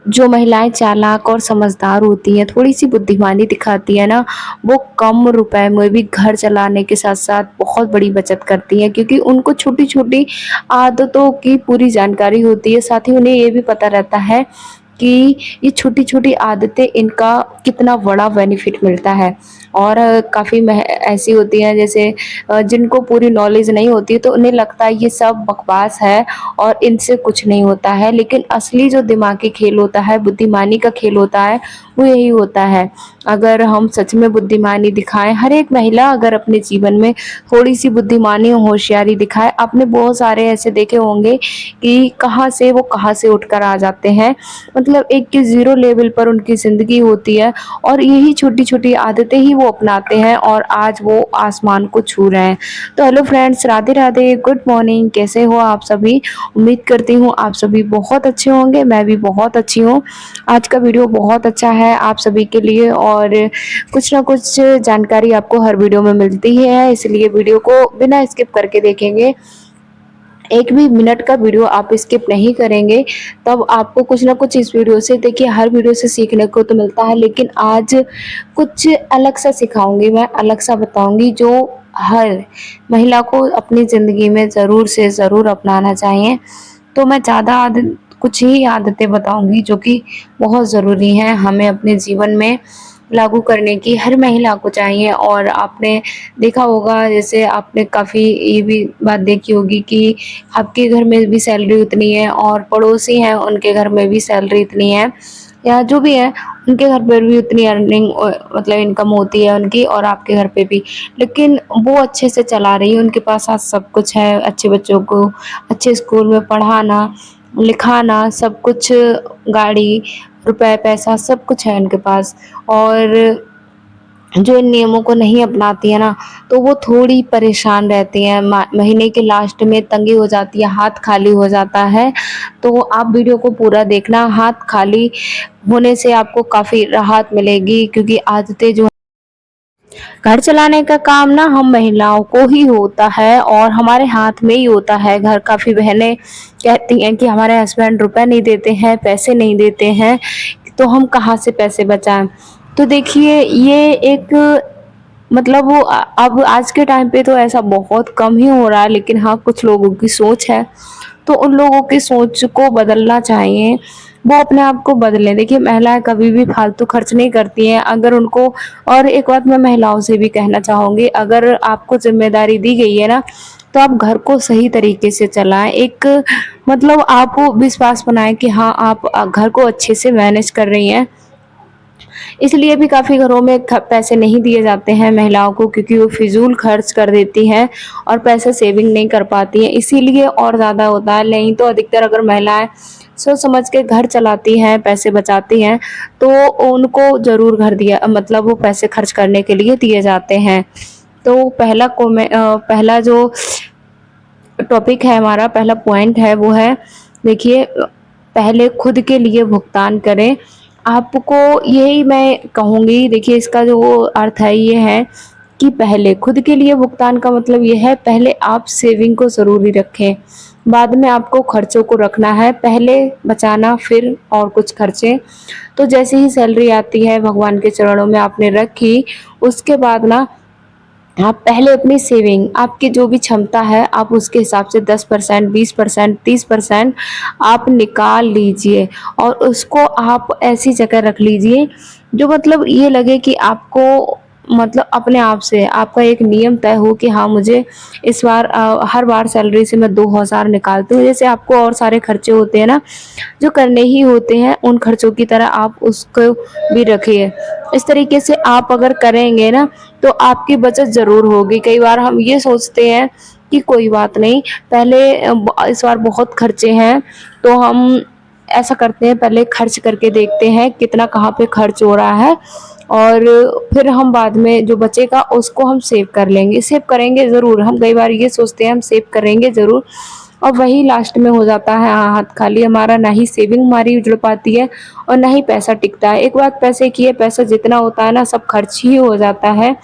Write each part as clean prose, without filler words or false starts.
जो महिलाएँ चालाक और समझदार होती हैं, थोड़ी-सी बुद्धिमानी दिखाती हैं ना, वो कम रुपए में भी घर चलाने के साथ-साथ बहुत बड़ी बचत करती हैं, क्योंकि उनको छोटी-छोटी आदतों की पूरी जानकारी होती है। साथ ही उन्हें ये भी पता रहता है कि ये छोटी-छोटी आदतें इनका कितना बड़ा बेनिफिट मिलता है। और काफ़ी ऐसी होती हैं जैसे जिनको पूरी नॉलेज नहीं होती है, तो उन्हें लगता है ये सब बकवास है और इनसे कुछ नहीं होता है। लेकिन असली जो दिमागी खेल होता है, बुद्धिमानी का खेल होता है, वो यही होता है। अगर हम सच में बुद्धिमानी दिखाएँ, हर एक महिला अगर अपने जीवन में थोड़ी-सी बुद्धिमानी और होशियारी दिखाए, आपने बहुत सारे ऐसे देखे होंगे कि कहाँ से उठकर आ जाते हैं। मतलब एक के ज़ीरो लेवल पर उनकी ज़िंदगी होती है और यही छोटी-छोटी आदतें ही वो अपनाते हैं और आज वो आसमान को छू रहे हैं। तो hello friends, Radhe Radhe, good morning, कैसे हो आप सभी? उम्मीद करती हूँ आप सभी बहुत अच्छे होंगे, मैं भी बहुत अच्छी हूँ। आज का वीडियो बहुत अच्छा है आप सभी के लिए और कुछ ना कुछ जानकारी आपको हर वीडियो में मिलती ही है, इसलिए वीडियो को बिना स्किप करके देखेंगे। एक भी मिनट का वीडियो आप स्किप नहीं करेंगे, तब आपको कुछ ना कुछ इस वीडियो से, देखिए हर वीडियो से सीखने को तो मिलता है, लेकिन आज कुछ अलग सा सिखाऊँगी मैं, अलग सा बताऊँगी जो हर महिला को अपनी ज़िंदगी में ज़रूर से ज़रूर अपनाना चाहिए। तो मैं ज़्यादा कुछ ही आदतें बताऊँगी जो कि बहुत ज़रूरी हैं हमें अपने जीवन में लागू करने की, हर महिला को चाहिए। और आपने देखा होगा, जैसे आपने काफ़ी ये भी बात देखी होगी कि आपके घर में भी सैलरी उतनी है और पड़ोसी हैं उनके घर में भी सैलरी इतनी है, या जो भी है उनके घर पर भी उतनी अर्निंग मतलब इनकम होती है उनकी और आपके घर पे भी। लेकिन वो अच्छे से चला रही है, उनके पास आज सब कुछ है, अच्छे बच्चों को अच्छे स्कूल में पढ़ाना, लिखाना, सब कुछ, गाड़ी, रुपए, पैसा सब कुछ है उनके पास। और जो इन नियमों को नहीं अपनाती है ना, तो वो थोड़ी परेशान रहती हैं, महीने के लास्ट में तंगी हो जाती है, हाथ खाली हो जाता है। तो आप वीडियो को पूरा देखना, हाथ खाली होने से आपको काफ़ी राहत मिलेगी, क्योंकि आदतें जो, घर चलाने का काम ना हम महिलाओं को ही होता है और हमारे हाथ में ही होता है। घर काफ़ी बहनें कहती हैं कि हमारे हस्बैंड रुपए नहीं देते हैं, पैसे नहीं देते हैं, तो हम कहाँ से पैसे बचाएँ? तो देखिए ये एक, मतलब वो अब आज के टाइम पे तो ऐसा बहुत कम ही हो रहा है, लेकिन हाँ, कुछ लोगों की सोच है, तो उन लोगों की सोच को बदलना चाहिए, वो अपने आप को बदलें। देखिए महिलाएँ कभी भी फालतू खर्च नहीं करती हैं, अगर उनको, और एक बात मैं महिलाओं से भी कहना चाहूँगी, अगर आपको ज़िम्मेदारी दी गई है ना, तो आप घर को सही तरीके से चलाएँ। एक, मतलब आप वो विश्वास बनाएँ कि हाँ, आप घर को अच्छे से मैनेज कर रही हैं। इसलिए भी काफ़ी घरों में पैसे नहीं दिए जाते हैं महिलाओं को, क्योंकि वो फिजूल खर्च कर देती हैं और पैसा सेविंग नहीं कर पाती हैं, इसीलिए और ज़्यादा होता है। नहीं तो अधिकतर अगर महिलाएं सोच समझ के घर चलाती हैं, पैसे बचाती हैं, तो उनको ज़रूर घर दिया, मतलब वो पैसे खर्च करने के लिए दिए जाते हैं। तो पहला जो टॉपिक है, हमारा पहला पॉइंट है, वो है, देखिए पहले खुद के लिए भुगतान करें। आपको यही मैं कहूँगी, देखिए इसका जो अर्थ है ये है कि पहले खुद के लिए भुगतान का मतलब ये है, पहले आप सेविंग को ज़रूरी रखें, बाद में आपको खर्चों को रखना है, पहले बचाना फिर और कुछ खर्चे। तो जैसे ही सैलरी आती है, भगवान के चरणों में आपने रखी, उसके बाद ना आप पहले अपनी सेविंग, आपकी जो भी क्षमता है, आप उसके हिसाब से 10%, 20%, 30% आप निकाल लीजिए और उसको आप ऐसी जगह रख लीजिए जो, मतलब ये लगे कि आपको, मतलब अपने आप से आपका एक नियम तय हो कि हाँ, मुझे इस बार हर बार सैलरी से मैं 2000 निकालती हूँ। जैसे आपको और सारे खर्चे होते हैं ना, जो करने ही होते हैं, उन खर्चों की तरह आप उसको भी रखिए। इस तरीके से आप अगर करेंगे ना, तो आपकी बचत ज़रूर होगी। कई बार हम ये सोचते हैं कि कोई बात नहीं, पहले इस बार बहुत खर्चे हैं, तो हम ऐसा करते हैं, पहले खर्च करके देखते हैं कितना कहाँ पे खर्च हो रहा है, और फिर हम बाद में जो बचेगा उसको हम सेव कर लेंगे। सेव करेंगे ज़रूर, हम कई बार ये सोचते हैं हम सेव करेंगे ज़रूर, और वही लास्ट में हो जाता है हाथ खाली हमारा, ना ही सेविंग हमारी जुड़ पाती है और ना ही पैसा टिकता है। एक बात पैसे की है, पैसा जितना होता है ना, सब खर्च ही हो जाता है।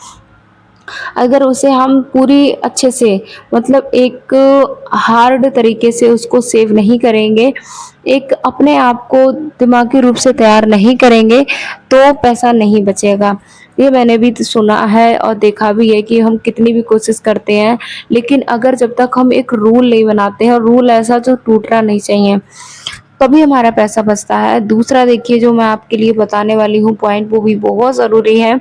अगर उसे हम पूरी अच्छे से मतलब एक हार्ड तरीके से उसको सेव नहीं करेंगे, एक अपने आप को दिमागी रूप से तैयार नहीं करेंगे, तो पैसा नहीं बचेगा। ये मैंने भी सुना है और देखा भी है कि हम कितनी भी कोशिश करते हैं, लेकिन अगर जब तक हम एक रूल नहीं बनाते हैं और रूल ऐसा जो टूटना नहीं चाहिए, तभी हमारा पैसा बचता है। दूसरा देखिए जो मैं आपके लिए बताने वाली हूँ पॉइंट, वो भी बहुत ज़रूरी है,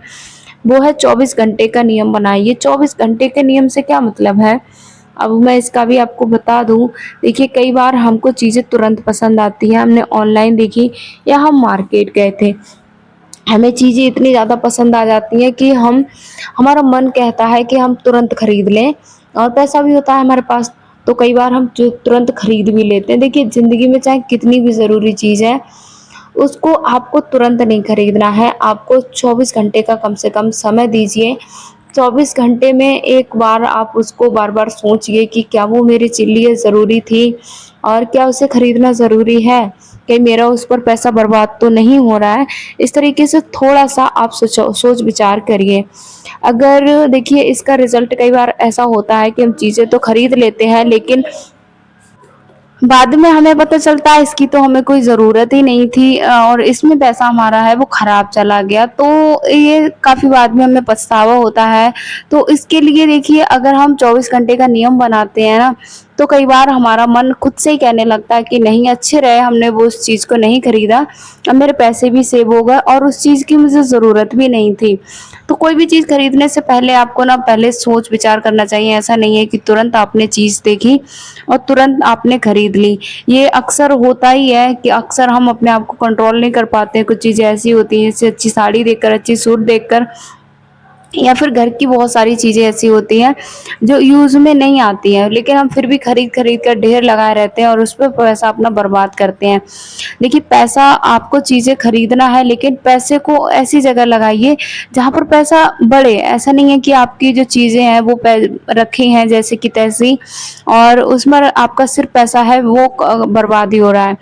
वो है 24 घंटे का नियम बनाइए। 24 घंटे के नियम से क्या मतलब है? अब मैं इसका भी आपको बता दूँ। देखिए कई बार हमको चीज़ें तुरंत पसंद आती हैं, हमने ऑनलाइन देखी या हम मार्केट गए थे। हमें चीज़ें इतनी ज़्यादा पसंद आ जाती हैं कि हम हमारा मन कहता है कि हम तुरंत खरीद लें और पैसा भी होता है हमारे पास, तो कई बार हम जो तुरंत खरीद भी लेते हैं। देखिए ज़िंदगी में चाहे कितनी भी ज़रूरी चीज़ है, उसको आपको तुरंत नहीं खरीदना है, आपको 24 घंटे का कम से कम समय दीजिए। 24 घंटे में एक बार आप उसको बार-बार सोचिए कि क्या वो मेरे लिए ज़रूरी थी और क्या उसे खरीदना ज़रूरी है? कहीं मेरा उस पर पैसा बर्बाद तो नहीं हो रहा है? इस तरीके से थोड़ा-सा आप सोच विचार करिए। अगर देखिए इसका रिज़ल्ट कई बार ऐसा होता है कि हम चीज़ें तो खरीद लेते हैं, लेकिन बाद में हमें पता चलता है इसकी तो हमें कोई ज़रूरत ही नहीं थी, और इसमें पैसा हमारा है वो ख़राब चला गया। तो ये काफ़ी बाद में हमें पछतावा होता है। तो इसके लिए देखिए अगर हम 24 घंटे का नियम बनाते हैं ना, तो कई बार हमारा मन खुद से ही कहने लगता है कि नहीं अच्छे रहे हमने वो उस चीज़ को नहीं खरीदा, अब मेरे पैसे भी सेव हो गए और उस चीज़ की मुझे ज़रूरत भी नहीं थी। तो कोई भी चीज़ खरीदने से पहले आपको ना पहले सोच विचार करना चाहिए। ऐसा नहीं है कि तुरंत आपने चीज़ देखी और तुरंत आपने खरीद ली। ये अक्सर होता ही है कि अक्सर हम अपने आप को कंट्रोल नहीं कर पाते हैं। कुछ चीज़ें ऐसी होती हैं, जैसे अच्छी साड़ी देखकर, अच्छी सूट देखकर या फिर घर की बहुत सारी चीज़ें ऐसी होती हैं जो यूज़ में नहीं आती हैं, लेकिन हम फिर भी खरीद-खरीद कर ढेर लगाए रहते हैं और उस पे पैसा अपना बर्बाद करते हैं। देखिए पैसा आपको चीज़ें खरीदना है, लेकिन पैसे को ऐसी जगह लगाइए जहाँ पर पैसा बढ़े। ऐसा नहीं है कि आपकी जो चीज़ें हैं वो रखी हैं जैसे की तैसी और उसमें आपका सिर्फ पैसा है वो बर्बाद ही हो रहा है।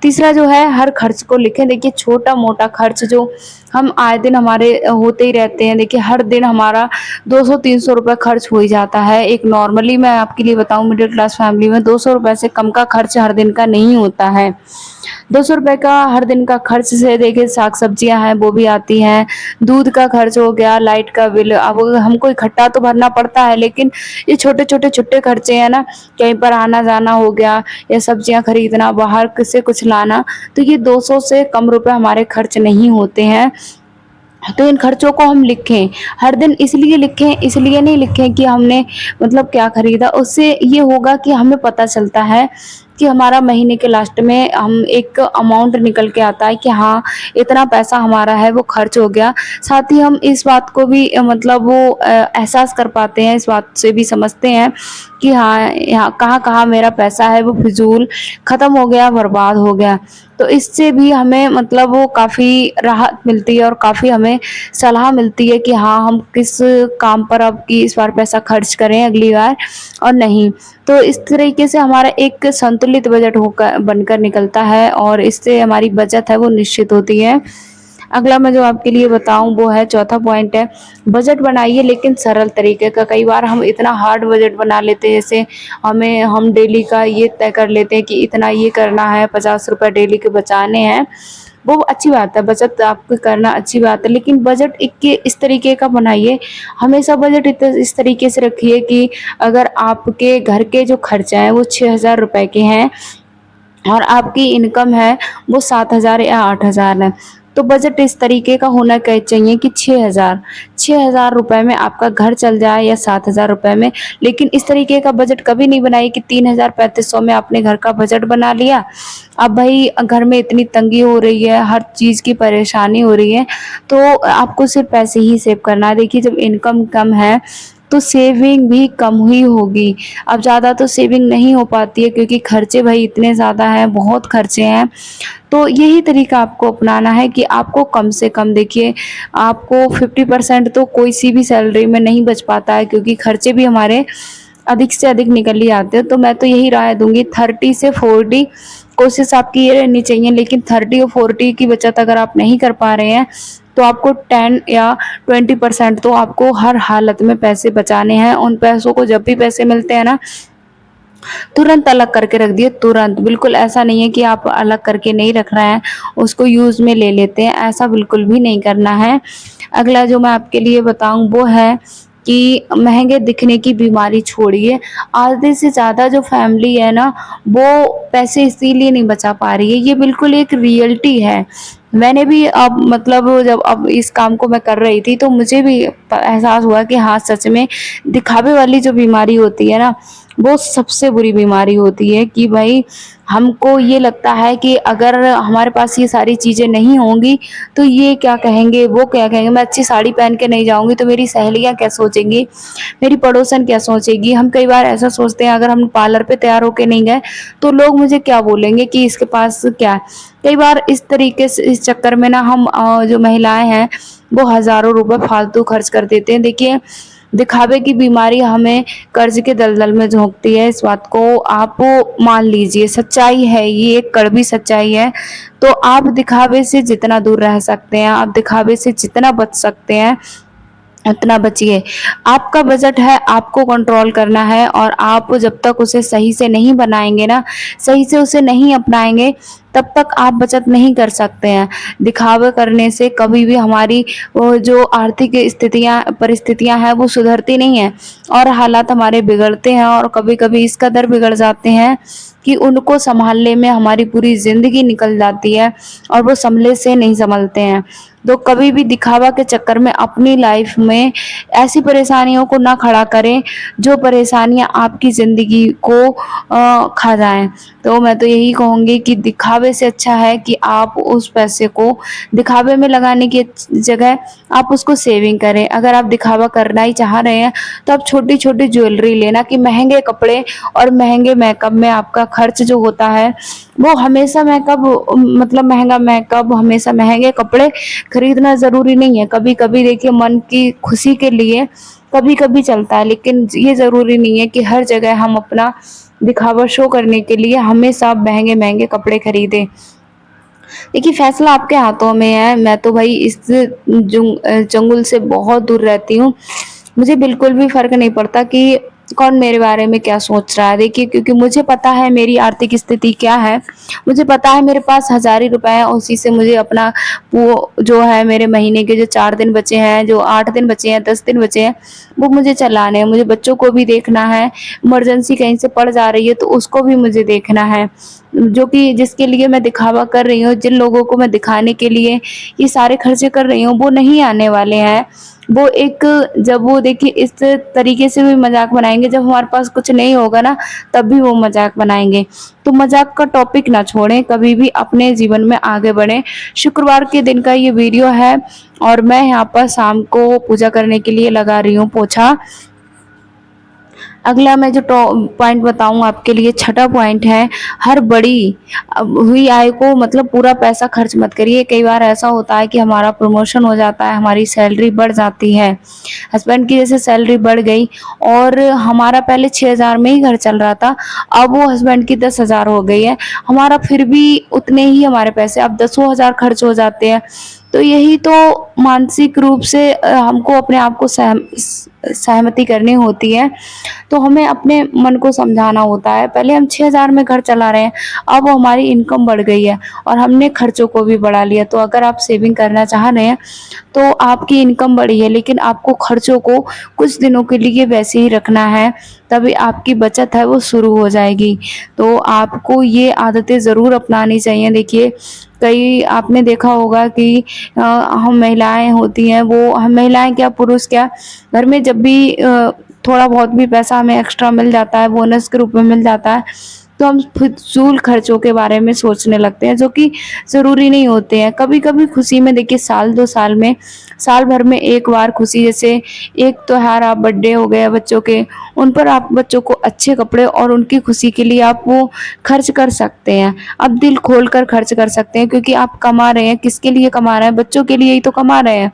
तीसरा जो है हर खर्च को लिखें। देखिए छोटा-मोटा खर्च जो हम आए दिन हमारे होते ही रहते हैं। देखिए हर दिन हमारा 200-300 रुपए खर्च हो ही जाता है। एक नॉर्मली मैं आपके लिए बताऊँ मिडिल क्लास फैमिली में 200 रुपए से कम का खर्च हर दिन का नहीं होता है। 200 रुपए का हर दिन का खर्च से देखिए साग-सब्जियाँ हैं वो भी आती हैं, दूध का खर्च हो गया, लाइट का बिल, अब हमको इकट्ठा तो भरना पड़ता है, लेकिन ये छोटे-छोटे छुट्टे खर्चे हैं ना, कहीं पर आना-जाना हो गया या सब्जियाँ खरीदना, बाहर से कुछ लाना, तो ये 200 से कम रुपए हमारे खर्च नहीं होते हैं। तो इन खर्चों को हम लिखें, हर दिन इसलिए लिखें, इसलिए नहीं लिखें कि हमने मतलब क्या खरीदा, उससे ये होगा कि हमें पता चलता है कि हमारा महीने के लास्ट में हम एक अमाउंट निकल के आता है कि हाँ, इतना पैसा हमारा है वो खर्च हो गया। साथ ही हम इस बात को भी मतलब वो एहसास कर पाते हैं, इस बात से भी समझते हैं कि हाँ, यहाँ कहाँ-कहाँ मेरा पैसा है वो फ़िज़ूल ख़त्म हो गया, बर्बाद हो गया। तो इससे भी हमें मतलब वो काफ़ी राहत मिलती है और काफ़ी हमें सलाह मिलती है कि हाँ, हम किस काम पर अब की इस बार पैसा खर्च करें अगली बार और नहीं। तो इस तरीके से हमारा एक संतुलित बजट होकर बनकर निकलता है और इससे हमारी बचत है वो निश्चित होती है। अगला मैं जो आपके लिए बताऊँ वो है चौथा पॉइंट है, बजट बनाइए लेकिन सरल तरीके का। कई बार हम इतना हार्ड बजट बना लेते हैं, जैसे हम डेली का ये तय कर लेते हैं कि इतना ये करना है, 50 रुपए डेली के बचाने हैं। वो अच्छी बात है, बचत आपको करना अच्छी बात है, लेकिन बजट इस तरीके का बनाइए, हमेशा बजट इस तरीके से रखिए कि अगर आपके घर के जो खर्चे हैं वो 6,000 रुपए के हैं और आपकी इनकम है वो 7,000 या 8,000 है, तो बजट इस तरीके का होना चाहिए कि 6,000 रुपए में आपका घर चल जाए या 7,000 रुपए में। लेकिन इस तरीके का बजट कभी नहीं बनाइए कि 3,000-3,500 में आपने घर का बजट बना लिया। अब भाई घर में इतनी तंगी हो रही है, हर चीज़ की परेशानी हो रही है, तो आपको सिर्फ पैसे ही सेव करना है। देखिए जब इनकम कम है तो सेविंग भी कम ही होगी। अब ज़्यादा तो सेविंग नहीं हो पाती है क्योंकि खर्चे भाई इतने ज़्यादा हैं, बहुत खर्चे हैं। तो यही तरीका आपको अपनाना है कि आपको कम से कम, देखिए आपको 50% तो कोई सी भी सैलरी में नहीं बच पाता है क्योंकि खर्चे भी हमारे अधिक से अधिक निकल ही आते हैं। तो मैं तो यही राय दूँगी 30 से 40 कोशिश आपकी ये रहनी चाहिए, लेकिन 30 और 40 की बचत अगर आप नहीं कर पा रहे हैं, तो आपको 10 या 20% तो आपको हर हालत में पैसे बचाने हैं। उन पैसों को जब भी पैसे मिलते हैं ना, तुरंत अलग करके रख दिए, तुरंत। बिल्कुल ऐसा नहीं है कि आप अलग करके नहीं रख रहे हैं, उसको यूज़ में ले लेते हैं, ऐसा बिल्कुल भी नहीं करना है। अगला जो मैं आपके लिए बताऊँ वो है कि महँगे दिखने की बीमारी छोड़िए। आधे से ज़्यादा जो फैमिली है ना, वो पैसे इसीलिए नहीं बचा पा रही है, ये बिल्कुल एक रियलिटी है। मैंने भी अब मतलब जब अब इस काम को मैं कर रही थी, तो मुझे भी एहसास हुआ कि हाँ, सच में दिखावे वाली जो बीमारी होती है ना, वो सबसे बुरी बीमारी होती है कि भाई हमको ये लगता है कि अगर हमारे पास ये सारी चीज़ें नहीं होंगी, तो ये क्या कहेंगे, वो क्या कहेंगे, मैं अच्छी साड़ी पहन के नहीं जाऊँगी तो मेरी सहेलियाँ क्या सोचेंगी, मेरी पड़ोसन क्या सोचेगी। हम कई बार ऐसा सोचते हैं, अगर हम पार्लर पे तैयार होके नहीं गए, तो लोग मुझे क्या बोलेंगे कि इसके पास क्या है। कई बार इस तरीके से इस चक्कर में ना हम जो महिलाएँ हैं, वो हज़ारों रुपए फालतू खर्च कर देते हैं। देखिए, दिखावे की बीमारी हमें कर्ज के दलदल में झोंकती है, इस बात को आप मान लीजिए, सच्चाई है, ये एक कड़वी सच्चाई है। तो आप दिखावे से जितना दूर रह सकते हैं, आप दिखावे से जितना बच सकते हैं, उतना बचिए। आपका बजट है, आपको कंट्रोल करना है, और आप जब तक उसे सही से नहीं बनाएँगे ना, सही से उसे नहीं अपनाएँगे, तब तक आप बचत नहीं कर सकते हैं। दिखावे करने से कभी भी हमारी वो जो आर्थिक परिस्थितियाँ हैं, वो सुधरती नहीं हैं, और हालात हमारे बिगड़ते हैं, और कभी-कभी इस कदर बिगड़ जाते हैं कि उनको सँभालने में हमारी पूरी ज़िंदगी निकल जाती है, और वो सँभले से नहीं सँभलते हैं। तो कभी भी दिखावा के चक्कर में अपनी लाइफ में ऐसी परेशानियों को ना खड़ा करें, जो परेशानियाँ आपकी ज़िंदगी को खा जाएँ। तो मैं तो यही कहूँगी कि दिखावे से अच्छा है कि आप उस पैसे को दिखावे में लगाने की जगह आप उसको सेविंग करें। अगर आप दिखावा करना ही चाह रहे हैं, तो आप छोटी-छोटी ज्वेलरी लेना, कि महँगे कपड़े और महँगे मेकअप में आपका खर्च जो होता है, वो हमेशा मेकअप मतलब महँगा मेकअप, हमेशा महँगे कपड़े खरीदना ज़रूरी नहीं है। कभी-कभी देखिए, मन की खुशी के लिए कभी-कभी चलता है, लेकिन ये ज़रूरी नहीं है कि हर जगह हम अपना दिखावा शो करने के लिए हमेशा महँगे-महँगे कपड़े खरीदें। देखिए, फ़ैसला आपके हाथों में है। मैं तो भई इस चंगुल से बहुत दूर रहती हूँ। मुझे बिल्कुल भी फ़र्क नहीं पड़ता कि कौन मेरे बारे में क्या सोच रहा है। देखिए, क्योंकि मुझे पता है मेरी आर्थिक स्थिति क्या है। मुझे पता है मेरे पास हज़ार ही रुपए हैं, उसी से मुझे अपना वो जो है, मेरे महीने के जो 4 दिन बचे हैं, जो 8 दिन बचे हैं, 10 दिन बचे हैं, वो मुझे चलाने हैं। मुझे बच्चों को भी देखना है, इमरजेंसी कहीं से पड़ जा रही है तो उसको भी मुझे देखना है। जो कि जिसके लिए मैं दिखावा कर रही हूँ, जिन लोगों को मैं दिखाने के लिए ये सारे खर्चे कर रही हूँ, वो नहीं आने वाले हैं। वो एक जब वो देखिए इस तरीके से भी मज़ाक बनाएँगे, जब हमारे पास कुछ नहीं होगा ना, तब भी वो मज़ाक बनाएँगे। तो मज़ाक का टॉपिक ना छोड़ें, कभी भी अपने जीवन में आगे बढ़ें। शुक्रवार के दिन का ये वीडियो है, और मैं यहाँ पर शाम को पूजा करने के लिए लगा रही हूँ पोछा। अगला मैं जो पॉइंट बताऊँ आपके लिए, छठा पॉइंट है, हर बड़ी हुई आय को मतलब पूरा पैसा खर्च मत करिए। कई बार ऐसा होता है कि हमारा प्रमोशन हो जाता है, हमारी सैलरी बढ़ जाती है। हस्बैंड की जैसे सैलरी बढ़ गई, और हमारा पहले 6,000 में ही घर चल रहा था, अब वो हस्बैंड की 10,000 हो गई है। हमारा फिर भी उतने ही हमारे पैसे अब 10,000 खर्च हो जाते हैं। तो यही तो मानसिक रूप से हमको अपने आप को सहमति करनी होती है। तो हमें अपने मन को समझाना होता है। पहले हम 6,000 में घर चला रहे हैं, अब हमारी इनकम बढ़ गई है, और हमने खर्चों को भी बढ़ा लिया। तो अगर आप सेविंग करना चाह रहे हैं, तो आपकी इनकम बढ़ी है, लेकिन आपको खर्चों को कुछ दिनों के लिए वैसे ही रखना है, तभी आपकी बचत है वो शुरू हो जाएगी। तो आपको ये आदतें ज़रूर अपनानी चाहिए। देखिए, कई आपने देखा होगा कि हम महिलाएँ होती हैं, वो हम महिलाएँ क्या, पुरुष क्या, घर में जब भी थोड़ा बहुत भी पैसा हमें एक्स्ट्रा मिल जाता है, बोनस के रूप में मिल जाता है, तो हम फिज़ूल खर्चों के बारे में सोचने लगते हैं, जो कि ज़रूरी नहीं होते हैं। कभी-कभी खुशी में देखिए, साल 2 साल में, साल भर में एक बार खुशी, जैसे एक त्योहार, आप बर्थडे हो गया बच्चों के, उन पर आप बच्चों को अच्छे कपड़े और उनकी खुशी के लिए आप वो खर्च कर सकते हैं। आप दिल खोल कर खर्च कर सकते हैं, क्योंकि आप कमा रहे हैं, किसके लिए कमा रहे हैं? बच्चों के लिए ही तो कमा रहे हैं।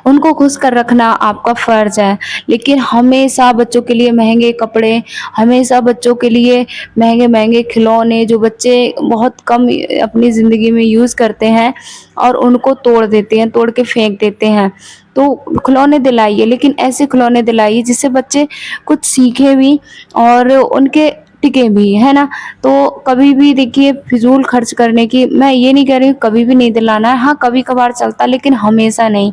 उनको खुश कर रखना आपका फ़र्ज़ है। लेकिन हमेशा बच्चों के लिए महँगे कपड़े, हमेशा बच्चों के लिए महँगे-महँगे खिलौने जो बच्चे बहुत कम अपनी ज़िंदगी में यूज़ करते हैं और उनको तोड़ देते हैं, तोड़ के फेंक देते हैं। तो खिलौने दिलाइए, लेकिन ऐसे खिलौने दिलाइए जिससे बच्चे कुछ सीखें भी और उनके टिके भी, है ना? तो कभी भी देखिए फ़िज़ूल खर्च करने की मैं ये नहीं कह रही हूँ कभी भी नहीं दिलाना है, हाँ, कभी-कभार चलता है लेकिन हमेशा नहीं।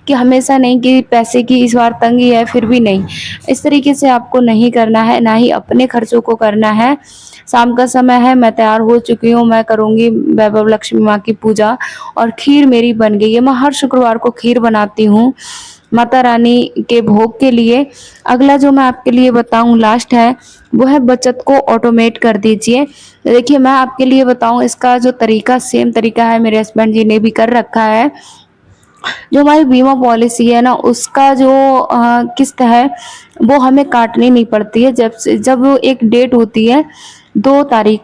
कि हमेशा नहीं कि पैसे की इस बार तंगी है फिर भी नहीं। इस तरीके से आपको नहीं करना है, ना ही अपने खर्चों को करना है। शाम का समय है, मैं तैयार हो चुकी हूँ, मैं करूँगी वैभव लक्ष्मी माँ की पूजा और खीर मेरी बन गई है। मैं हर शुक्रवार को खीर बनाती हूँ माता रानी के भोग के लिए। अगला जो मैं आपके लिए बताऊँ लास्ट है, वो है बचत को ऑटोमेट कर दीजिए। देखिए मैं आपके लिए बताऊँ इसका जो तरीका सेम तरीका है मेरे हस्बैंड जी ने भी कर रखा है। जो हमारी बीमा पॉलिसी है ना उसका जो किस्त है वो हमें काटनी नहीं पड़ती है जब एक डेट होती है 2 तारीख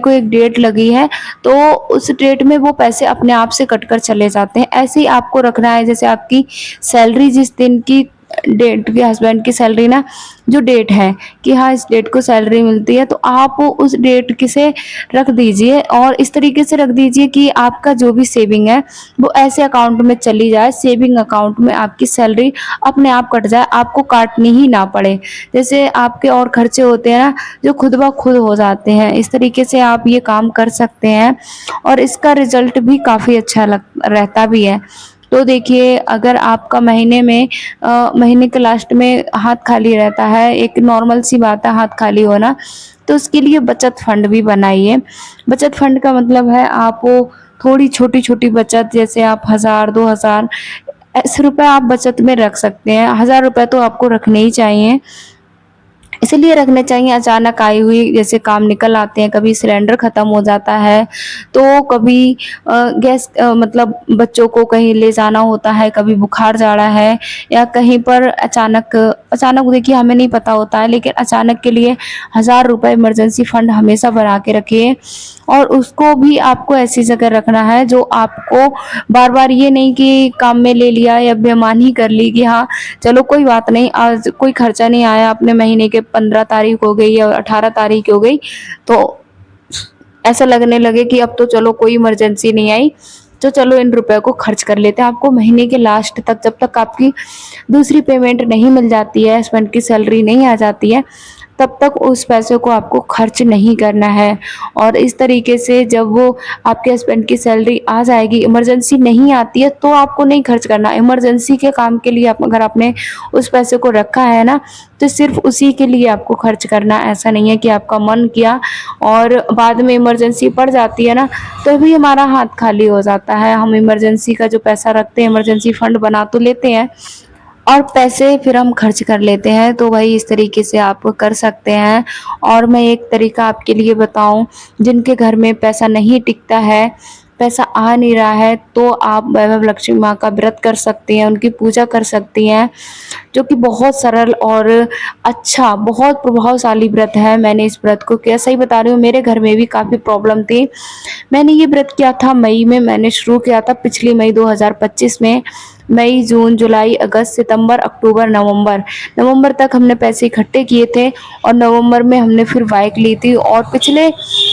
को एक डेट लगी है तो उस डेट में वो पैसे अपने आप से कटकर चले जाते हैं। ऐसे ही आपको रखना है जैसे आपकी सैलरी जिस दिन की डेट के हस्बैंड की सैलरी ना जो डेट है कि हाँ इस डेट को सैलरी मिलती है तो आप उस डेट की से रख दीजिए और इस तरीके से रख दीजिए कि आपका जो भी सेविंग है वो ऐसे अकाउंट में चली जाए, सेविंग अकाउंट में आपकी सैलरी अपने आप कट जाए, आपको काटनी ही ना पड़े। जैसे आपके और खर्चे होते हैं ना जो खुद ब खुद हो जाते हैं, इस तरीके से आप ये काम कर सकते हैं और इसका रिजल्ट भी काफ़ी अच्छा लग रहता भी है। तो देखिए अगर आपका महीने के लास्ट में हाथ खाली रहता है, एक नॉर्मल सी बात है हाथ खाली होना, तो उसके लिए बचत फंड भी बनाइए। बचत फंड का मतलब है आप थोड़ी छोटी-छोटी बचत जैसे आप 1000, 2000 ऐसे रुपए आप बचत में रख सकते हैं। 1000 रुपए तो आपको रखने ही चाहिए। इसलिए रखने चाहिए अचानक आई हुई जैसे काम निकल आते हैं, कभी सिलेंडर ख़त्म हो जाता है, तो कभी गैस मतलब बच्चों को कहीं ले जाना होता है, कभी बुखार जाड़ा है या कहीं पर अचानक अचानक देखिए हमें नहीं पता होता है लेकिन अचानक के लिए 1000 रुपए इमरजेंसी फंड हमेशा बना के रखिए और उसको भी आपको ऐसी जगह रखना है जो आपको बार-बार ये नहीं कि काम में ले लिया या बेईमानी कर ली कि हाँ, चलो कोई बात नहीं आज कोई खर्चा नहीं आया अपने महीने के 15 तारीख हो गई या 18 तारीख हो गई, तो ऐसा लगने लगे कि अब तो चलो कोई इमरजेंसी नहीं आई, तो चलो इन रुपए को खर्च कर लेते हैं। आपको महीने के लास्ट तक जब तक आपकी दूसरी पेमेंट नहीं मिल जाती है, हस्बैंड की सैलरी नहीं आ जाती है, तब तक उस पैसे को आपको खर्च नहीं करना है। और इस तरीके से जब वो आपके हस्बैंड की सैलरी आ जाएगी, इमरजेंसी नहीं आती है तो आपको नहीं खर्च करना। इमरजेंसी के काम के लिए आप अगर आपने उस पैसे को रखा है ना, तो सिर्फ़ उसी के लिए आपको खर्च करना है। ऐसा नहीं है कि आपका मन किया और बाद में इमरजेंसी पड़ जाती है ना, तो भी हमारा हाथ खाली हो जाता है। हम इमरजेंसी का जो पैसा रखते हैं, इमरजेंसी फंड बना तो लेते हैं और पैसे फिर हम खर्च कर लेते हैं, तो वही इस तरीके से आप कर सकते हैं। और मैं एक तरीका आपके लिए बताऊँ, जिनके घर में पैसा नहीं टिकता है, पैसा आ नहीं रहा है, तो आप वैभव लक्ष्मी माँ का व्रत कर सकती हैं, उनकी पूजा कर सकती हैं, जो कि बहुत सरल और अच्छा, बहुत प्रभावशाली व्रत है। मैंने इस व्रत को किया, सही बता रही हूँ, मेरे घर में भी काफ़ी प्रॉब्लम थी। मैंने ये व्रत किया था मई में, मैंने शुरू किया था पिछली मई 2025 में। मई, जून, जुलाई, अगस्त, सितंबर, अक्टूबर, नवंबर तक हमने पैसे इकट्ठे किए थे और नवंबर में हमने फिर बाइक ली थी और पिछले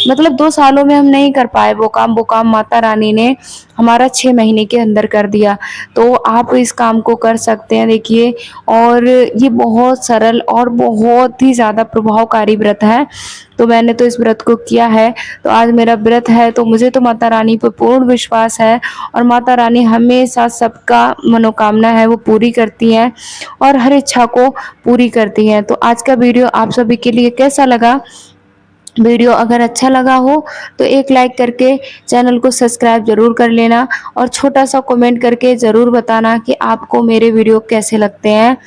मतलब 2 सालों में हम नहीं कर पाए वो काम माता रानी ने हमारा 6 महीने के अंदर कर दिया। तो आप इस काम को कर सकते हैं देखिए, और ये बहुत सरल और बहुत ही ज़्यादा प्रभावकारी व्रत है। तो मैंने तो इस व्रत को किया है, तो आज मेरा व्रत है, तो मुझे तो माता रानी पे पूर्ण विश्वास है और माता रानी हमेशा सबका मनोकामना है वो पूरी करती हैं और हर इच्छा को पूरी करती हैं। तो आज का वीडियो आप सभी के लिए कैसा लगा? वीडियो अगर अच्छा लगा हो तो एक लाइक करके चैनल को सब्सक्राइब ज़रूर कर लेना और छोटा सा कमेंट करके ज़रूर बताना कि आपको मेरे वीडियो कैसे लगते हैं।